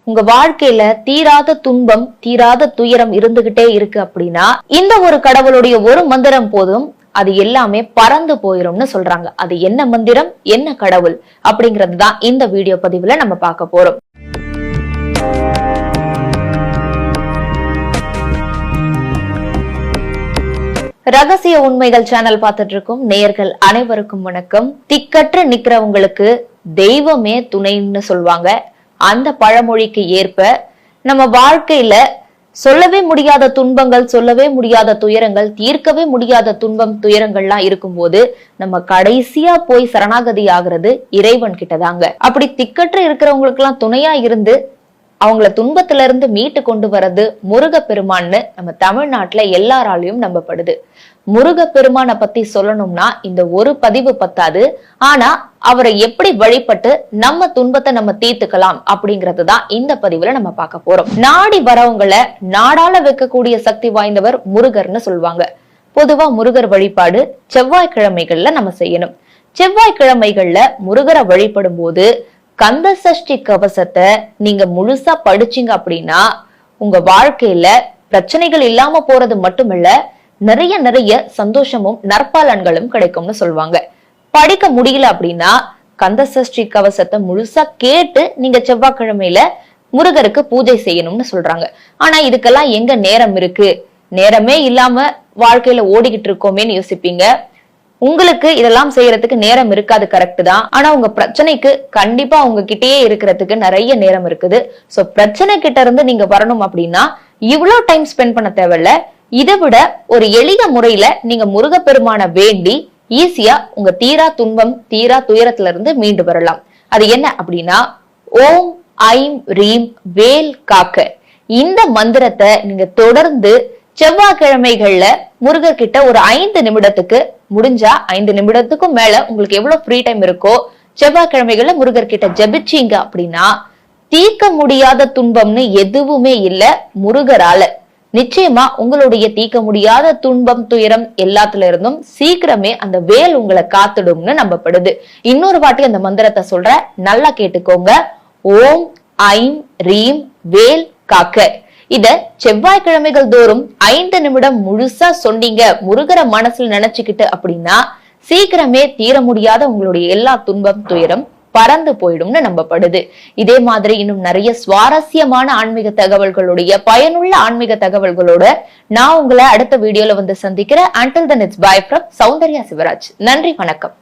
உங்க வாழ்க்கையில தீராத துன்பம் தீராத துயரம் இருந்துகிட்டே இருக்கு அப்படின்னா இந்த ஒரு கடவுளுடைய ஒரு மந்திரம் போதும் அது எல்லாமே பறந்து போயிரும்னு சொல்றாங்க. அது என்ன மந்திரம், என்ன கடவுள் அப்படிங்கிறது தான் இந்த வீடியோ பதிவுல நம்ம பார்க்க போறோம். ரகசிய உண்மைகள் சேனல் பார்த்துட்டு இருக்கும் நேயர்கள் அனைவருக்கும் வணக்கம். திக்கற்று நிக்கிறவங்களுக்கு தெய்வமே துணைன்னு சொல்லுவாங்க. அந்த பழமொழிக்கு ஏற்ப நம்ம வாழ்க்கையில சொல்லவே முடியாத துன்பங்கள், சொல்லவே முடியாத துயரங்கள், தீர்க்கவே முடியாத துன்பம் துயரங்கள்லாம் இருக்கும்போது நம்ம கடைசியா போய் சரணாகதி ஆகுறது இறைவன் கிட்டதாங்க. அப்படி திக்கற்று இருக்கிறவங்களுக்கு எல்லாம் துணையா இருந்து அவங்கள துன்பத்துல இருந்து மீட்டு கொண்டு வர்றது முருகப்பெருமான்னு நம்ம தமிழ்நாட்டுல எல்லாராலையும் நம்பப்படுது. முருகப்பெருமானை பத்தி சொல்லணும்னா இந்த ஒரு பதிவு பத்தாது. ஆனா அவரை எப்படி வழிபட்டு நம்ம துன்பத்தை நம்ம தீர்த்துக்கலாம் அப்படிங்கறதுதான் இந்த பதிவுல நம்ம பார்க்க போறோம். நாடி வரவங்களை நாடால வைக்கக்கூடிய சக்தி வாய்ந்தவர் முருகர்னு சொல்லுவாங்க. பொதுவா முருகர் வழிபாடு செவ்வாய்க்கிழமைகள்ல நம்ம செய்யணும். செவ்வாய்க்கிழமைகள்ல முருகரை வழிபடும் போது கந்த சஷ்டி கவசத்தை நீங்க முழுசா படிச்சீங்க அப்படின்னா உங்க வாழ்க்கையில பிரச்சனைகள் இல்லாம போறது மட்டுமில்ல, நிறைய நிறைய சந்தோஷமும் நற்பலன்களும் கிடைக்கும்னு சொல்லுவாங்க. படிக்க முடியல அப்படின்னா கந்த சஷ்டி கவசத்தை முழுசா கேட்டு நீங்க செவ்வாய்க்கிழமையில முருகருக்கு பூஜை செய்யணும்னு சொல்றாங்க. ஆனா இதுக்கெல்லாம் எங்க நேரம் இருக்கு, நேரமே இல்லாம வாழ்க்கையில ஓடிக்கிட்டு இருக்கோமேன்னு யோசிப்பீங்க. உங்களுக்கு இதெல்லாம் செய்யறதுக்கு நேரம் இருக்காது, கரெக்ட் தான். ஆனா உங்க பிரச்சனைக்கு கண்டிப்பா உங்ககிட்டயே இருக்கிறதுக்கு நிறைய நேரம் இருக்குது. சோ பிரச்சனை கிட்ட இருந்து நீங்க வரணும் அப்படின்னா இவ்வளவு டைம் ஸ்பெண்ட் பண்ண தேவையில்ல. இதை விட ஒரு எளிய முறையில நீங்க முருகப்பெருமான வேண்டி ஈஸியா உங்க தீரா துன்பம் தீரா துயரத்துல இருந்து மீண்டு வரலாம். அது என்ன அப்படின்னா, ஓம் ஐம் ரீம் வேல் காக்க, இந்த மந்திரத்தை நீங்க தொடர்ந்து செவ்வாய்க்கிழமைகள்ல முருகர் கிட்ட ஒரு 5 நிமிடத்துக்கு, முடிஞ்சா 5 நிமிடத்துக்கும் மேல உங்களுக்கு எவ்வளவு ஃப்ரீ டைம் இருக்கோ செவ்வாய்க்கிழமைகள்ல முருகர் கிட்ட ஜபிச்சீங்க அப்படின்னா தீர்க்க முடியாத துன்பம்னு எதுவுமே இல்ல. முருகரால நிச்சயமா உங்களுடைய தீர்க்க முடியாத துன்பம் துயரம் எல்லாத்துல இருந்தும் சீக்கிரமே அந்த வேல் உங்களை காத்துடும்னு நம்பப்படுது. இன்னொரு வாட்டி அந்த மந்திரத்தை சொல்ற, நல்லா கேட்டுக்கோங்க. ஓம் ஐம் ரீம் வேல் காக்க. இத செவ்வாய்க்கிழமைகள் தோறும் 5 நிமிடம் முழுசா சொன்னீங்க முருகரை மனசுல நினைச்சுக்கிட்டு அப்படின்னா சீக்கிரமே தீர முடியாத உங்களுடைய எல்லா துன்பம் துயரம் பறந்து போயிடும்னு நம்பப்படுது. இதே மாதிரி இன்னும் நிறைய சுவாரஸ்யமான ஆன்மீக தகவல்களுடைய பயனுள்ள ஆன்மீக தகவல்களோட நான் உங்களை அடுத்த வீடியோல வந்து சந்திக்கிறேன். Until then it's bye from Soundarya Shivraj. நன்றி, வணக்கம்.